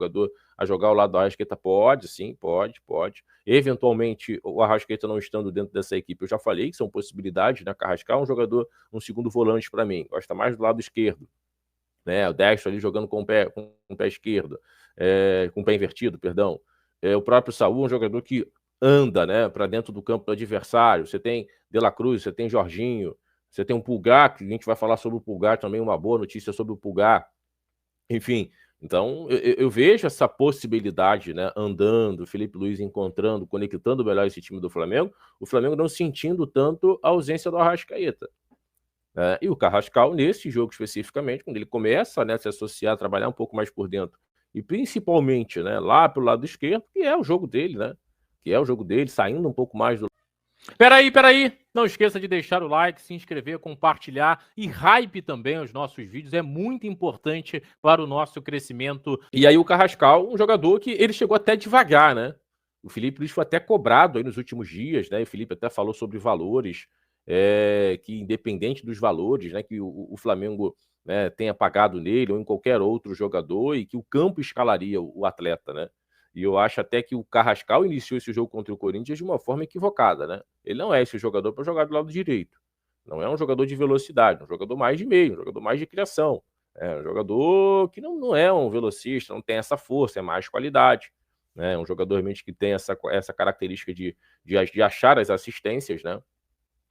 jogador a jogar ao lado do Arrascaeta? Pode, sim, pode, pode. Eventualmente, o Arrascaeta não estando dentro dessa equipe, eu já falei que são possibilidades, né? Carrascal é um jogador, um segundo volante para mim, gosta mais do lado esquerdo, né? O destro ali jogando com o pé esquerdo, com o pé invertido, perdão. O próprio Saúl é um jogador que anda, né, para dentro do campo do adversário. Você tem De La Cruz, você tem Jorginho, você tem um Pulgar, que a gente vai falar sobre o Pulgar também, uma boa notícia sobre o Pulgar. Enfim, então eu vejo essa possibilidade, né, andando, Felipe Luiz encontrando, conectando melhor esse time do Flamengo, o Flamengo não sentindo tanto a ausência do Arrascaeta. E o Carrascal, nesse jogo especificamente, quando ele começa, né, a se associar, a trabalhar um pouco mais por dentro, e principalmente, né, lá pelo lado esquerdo, que é o jogo dele, né? Que é o jogo dele, saindo um pouco mais do. Peraí. Não esqueça de deixar o like, se inscrever, compartilhar e hype também os nossos vídeos. É muito importante para o nosso crescimento. E aí o Carrascal, um jogador que ele chegou até devagar, né? O Felipe Luiz foi até cobrado aí nos últimos dias, né? O Felipe até falou sobre valores, que independente dos valores, né, que o Flamengo, né, tenha pagado nele ou em qualquer outro jogador e que o campo escalaria o atleta, né? E eu acho até que o Carrascal iniciou esse jogo contra o Corinthians de uma forma equivocada, né? Ele não é esse jogador para jogar do lado direito. Não é um jogador de velocidade, é um jogador mais de meio, um jogador mais de criação. É um jogador que não é um velocista, não tem essa força, é mais qualidade. Né? É um jogador realmente que tem essa característica de achar as assistências, né?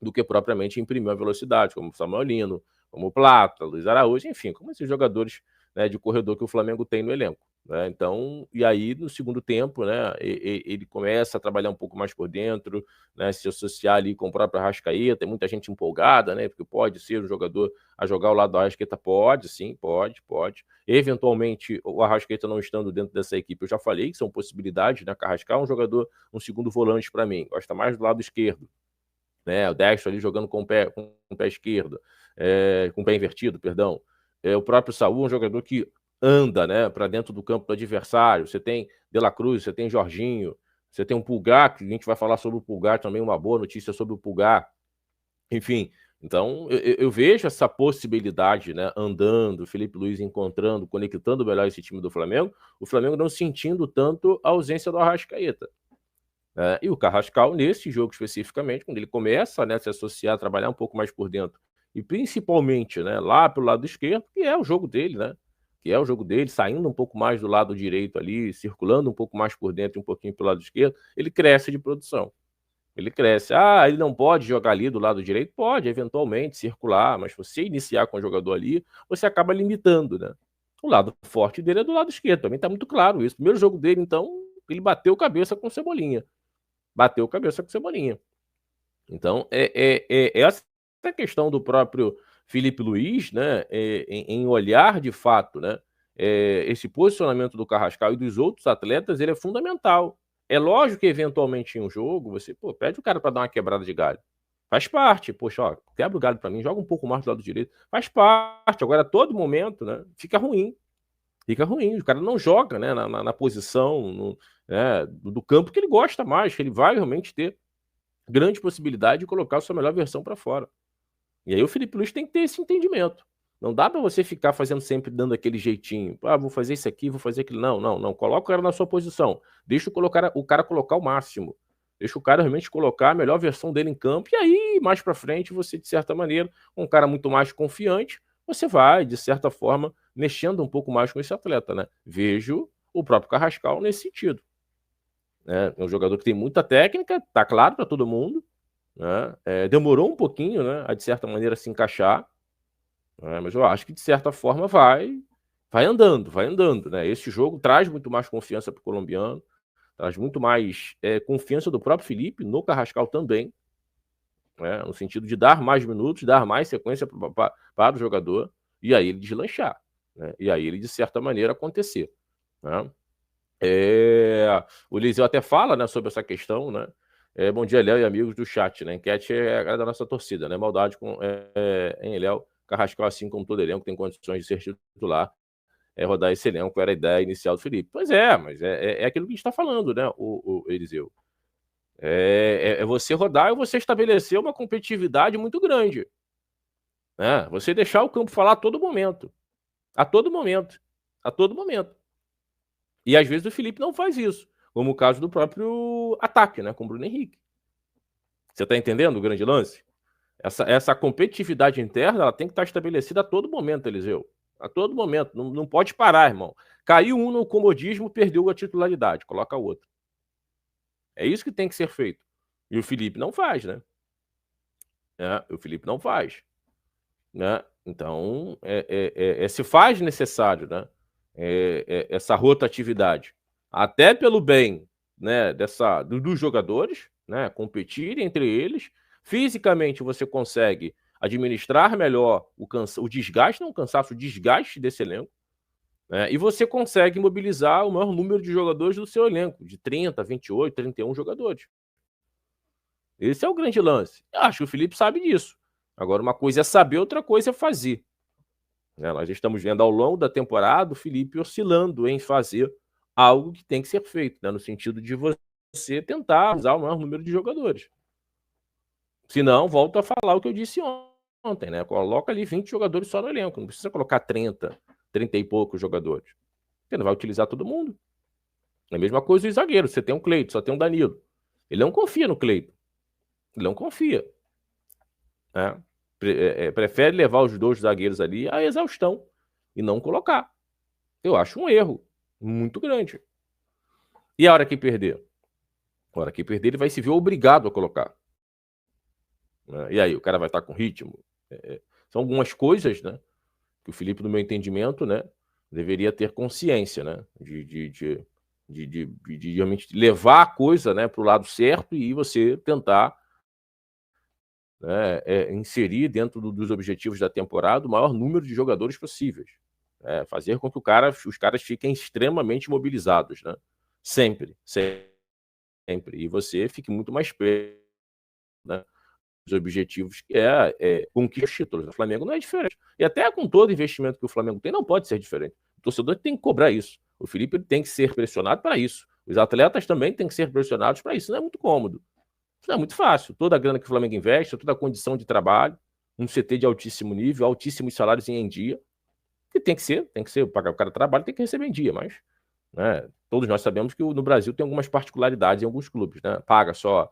Do que propriamente imprimir a velocidade, como o Samuel Lino, como o Plata, Luiz Araújo, enfim, como esses jogadores, né, de corredor que o Flamengo tem no elenco. Né? Então, e aí no segundo tempo, né, ele começa a trabalhar um pouco mais por dentro, né, se associar ali com o próprio Arrascaeta, tem muita gente empolgada, né, porque pode ser um jogador a jogar ao lado do Arrascaeta, pode, sim, pode. Eventualmente, o Arrascaeta não estando dentro dessa equipe, eu já falei que são possibilidades, né, Carrascal é um jogador, um segundo volante para mim, gosta mais do lado esquerdo, né? O destro ali jogando com o pé esquerdo, com o pé invertido, perdão. O próprio Saúl é um jogador que anda, né, para dentro do campo do adversário. Você tem De La Cruz, você tem Jorginho, você tem um Pulgar, que a gente vai falar sobre o Pulgar também, uma boa notícia sobre o Pulgar. Enfim, então eu vejo essa possibilidade, né, andando, Felipe Luiz encontrando, conectando melhor esse time do Flamengo, o Flamengo não sentindo tanto a ausência do Arrascaeta. E o Carrascal, nesse jogo especificamente, quando ele começa, né, a se associar, a trabalhar um pouco mais por dentro, e principalmente, né, lá pelo lado esquerdo, que é o jogo dele, né? Que é o jogo dele, saindo um pouco mais do lado direito ali, circulando um pouco mais por dentro e um pouquinho pelo lado esquerdo, ele cresce de produção. Ele cresce. Ele não pode jogar ali do lado direito? Pode, eventualmente, circular, mas você iniciar com o jogador ali, você acaba limitando, né? O lado forte dele é do lado esquerdo, também tá muito claro isso. Primeiro jogo dele, então, ele bateu cabeça com o Cebolinha. Bateu cabeça com o Cebolinha. Então, essa questão do próprio Felipe Luiz, né, em olhar de fato, né, esse posicionamento do Carrascal e dos outros atletas, ele é fundamental. É lógico que eventualmente em um jogo, você pede o cara para dar uma quebrada de galho. Faz parte, poxa, ó, quebra o galho para mim, joga um pouco mais do lado direito. Faz parte. Agora, a todo momento, né, fica ruim. Fica ruim. O cara não joga, né, na posição do campo que ele gosta mais, que ele vai realmente ter grande possibilidade de colocar a sua melhor versão para fora. E aí o Felipe Luiz tem que ter esse entendimento. Não dá para você ficar fazendo sempre dando aquele jeitinho. Vou fazer isso aqui, vou fazer aquilo. Não. Coloca o cara na sua posição. Deixa o cara colocar o máximo. Deixa o cara realmente colocar a melhor versão dele em campo. E aí, mais para frente, você, de certa maneira, um cara muito mais confiante, você vai, de certa forma, mexendo um pouco mais com esse atleta, né? Vejo o próprio Carrascal nesse sentido. É um jogador que tem muita técnica, tá claro para todo mundo, né? Demorou um pouquinho, né, a de certa maneira se encaixar, né? Mas eu acho que de certa forma vai andando, né? Esse jogo traz muito mais confiança para o colombiano, traz muito mais confiança do próprio Felipe no Carrascal também, né? No sentido de dar mais minutos, dar mais sequência para o jogador e aí ele deslanchar, né? E aí ele de certa maneira acontecer, né? O Eliseu até fala, né, sobre essa questão, né? Bom dia, Léo e amigos do chat, né? Enquete é da nossa torcida, né? Maldade em Léo. Carrascal, assim como todo elenco, tem condições de ser titular. Rodar esse elenco era a ideia inicial do Felipe. Pois é, mas é aquilo que a gente está falando, né, o Eliseu? É você rodar e você estabelecer uma competitividade muito grande, né? Você deixar o campo falar a todo momento. A todo momento. A todo momento. E às vezes o Felipe não faz isso, como o caso do próprio ataque, né, com o Bruno Henrique. Você está entendendo o grande lance? Essa competitividade interna, ela tem que estar estabelecida a todo momento, Eliseu. A todo momento. Não pode parar, irmão. Caiu um no comodismo, perdeu a titularidade. Coloca outro. É isso que tem que ser feito. E o Felipe não faz, né? O Felipe não faz. Né? Então, se faz necessário, né? Essa rotatividade. Até pelo bem, né, dos jogadores, né, competirem entre eles. Fisicamente, você consegue administrar melhor o desgaste, não o cansaço, o desgaste desse elenco. Né? E você consegue mobilizar o maior número de jogadores do seu elenco, de 30, 28, 31 jogadores. Esse é o grande lance. Eu acho que o Felipe sabe disso. Agora, uma coisa é saber, outra coisa é fazer. Né? Nós estamos vendo ao longo da temporada o Felipe oscilando em fazer algo que tem que ser feito, né? No sentido de você tentar usar o maior número de jogadores. Se não, volto a falar o que eu disse ontem, né? Coloca ali 20 jogadores só no elenco, não precisa colocar 30 e poucos jogadores. Você não vai utilizar todo mundo. É a mesma coisa os zagueiros. Você tem um Cleiton, só tem um Danilo. Ele não confia no Cleiton. Ele não confia. Né? Prefere levar os dois zagueiros ali à exaustão e não colocar. Eu acho um erro muito grande. E a hora que perder? A hora que perder, ele vai se ver obrigado a colocar. E aí, o cara vai estar com ritmo? São algumas coisas, né, que o Felipe, no meu entendimento, né, deveria ter consciência, né, de realmente levar a coisa, né, para o lado certo e você tentar, né, inserir dentro dos objetivos da temporada o maior número de jogadores possíveis. Fazer com que os caras fiquem extremamente mobilizados, né? Sempre. E você fique muito mais perto, né, dos objetivos, que conquistar os títulos. O Flamengo não é diferente. E até com todo investimento que o Flamengo tem, não pode ser diferente. O torcedor tem que cobrar isso. O Felipe tem que ser pressionado para isso. Os atletas também têm que ser pressionados para isso. Não é muito cômodo. Isso não é muito fácil. Toda a grana que o Flamengo investe, toda a condição de trabalho, um CT de altíssimo nível, altíssimos salários em dia, que tem que ser, o cara trabalha, tem que receber em dia, mas, né, todos nós sabemos que no Brasil tem algumas particularidades em alguns clubes, né? Paga só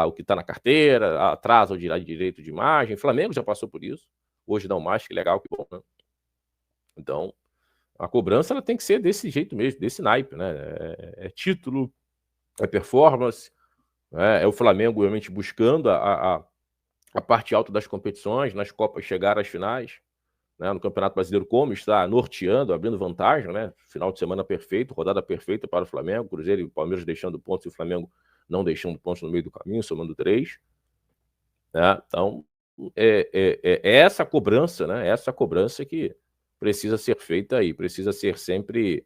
o que está na carteira, atrasa o direito de imagem. O Flamengo já passou por isso, hoje não mais, que legal, que bom, né? Então, a cobrança ela tem que ser desse jeito mesmo, desse naipe, né? Título, performance, né? É o Flamengo realmente buscando a parte alta das competições, nas Copas chegar às finais, né, no Campeonato Brasileiro, como está norteando, abrindo vantagem, né? Final de semana perfeito, rodada perfeita para o Flamengo, Cruzeiro e Palmeiras deixando pontos e o Flamengo não deixando pontos no meio do caminho, somando 3. Né? Então, essa cobrança, né? Essa cobrança que precisa ser feita aí, precisa ser sempre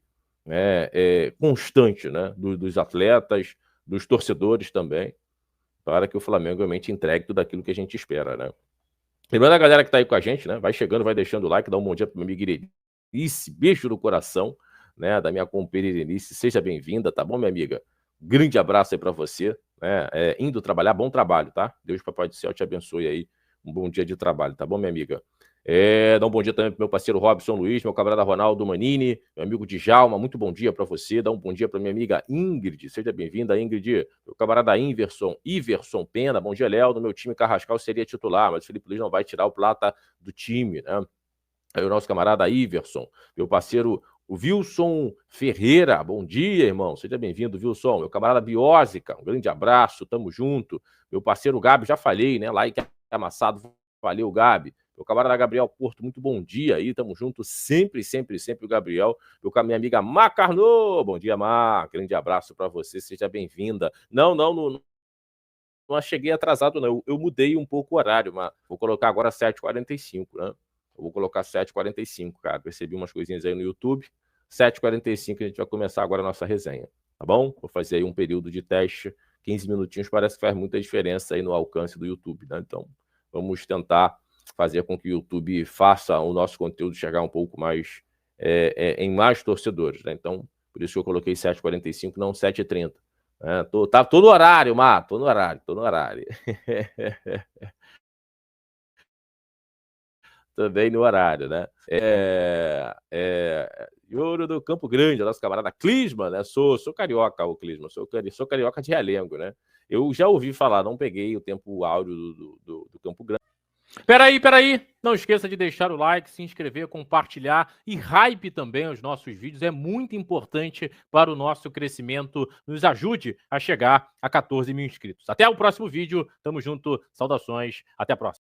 constante, né? Dos atletas, dos torcedores também, para que o Flamengo realmente entregue tudo aquilo que a gente espera, né? Lembrando a galera que tá aí com a gente, né? Vai chegando, vai deixando o like, dá um bom dia para minha amiga Irenice, beijo no coração, né? Da minha companheira Irenice, seja bem-vinda, tá bom, minha amiga? Grande abraço aí para você, né? Indo trabalhar, bom trabalho, tá? Deus, Papai do Céu, te abençoe aí. Um bom dia de trabalho, tá bom, minha amiga? Dá um bom dia também pro meu parceiro Robson Luiz, meu camarada Ronaldo Manini, meu amigo Djalma, muito bom dia para você. Dá um bom dia para minha amiga Ingrid, seja bem-vinda, Ingrid. Meu camarada Iverson Pena, bom dia, Léo. No meu time, Carrascal seria titular, mas o Felipe Luiz não vai tirar o Plata do time, né? Aí o nosso camarada Iverson, meu parceiro o Wilson Ferreira, bom dia, irmão, seja bem-vindo, Wilson. Meu camarada Biósica, um grande abraço, tamo junto. Meu parceiro Gabi, já falei, né? Like amassado, valeu, Gabi. Meu camarada Gabriel Porto, muito bom dia aí, tamo junto sempre, sempre, sempre, o Gabriel. Minha amiga Macarno, bom dia, Mar, grande abraço para você, seja bem-vinda. Não cheguei atrasado, não, eu mudei um pouco o horário, mas vou colocar agora 7h45, né? Eu vou colocar 7h45, cara, recebi umas coisinhas aí no YouTube, 7h45 a gente vai começar agora a nossa resenha, tá bom? Vou fazer aí um período de teste, 15 minutinhos, parece que faz muita diferença aí no alcance do YouTube, né? Então, vamos tentar fazer com que o YouTube faça o nosso conteúdo chegar um pouco mais em mais torcedores, né? Então, por isso que eu coloquei 7h45, não 7h30. Tô no horário, Mar, tô no horário. Também no horário, né? Ouro do Campo Grande, nosso camarada Clisma, né? Sou carioca, o Clisma, sou carioca de Realengo, né? Eu já ouvi falar, não peguei o tempo áureo do Campo Grande. Peraí. Não esqueça de deixar o like, se inscrever, compartilhar e hype também os nossos vídeos. É muito importante para o nosso crescimento. Nos ajude a chegar a 14 mil inscritos. Até o próximo vídeo. Tamo junto. Saudações. Até a próxima.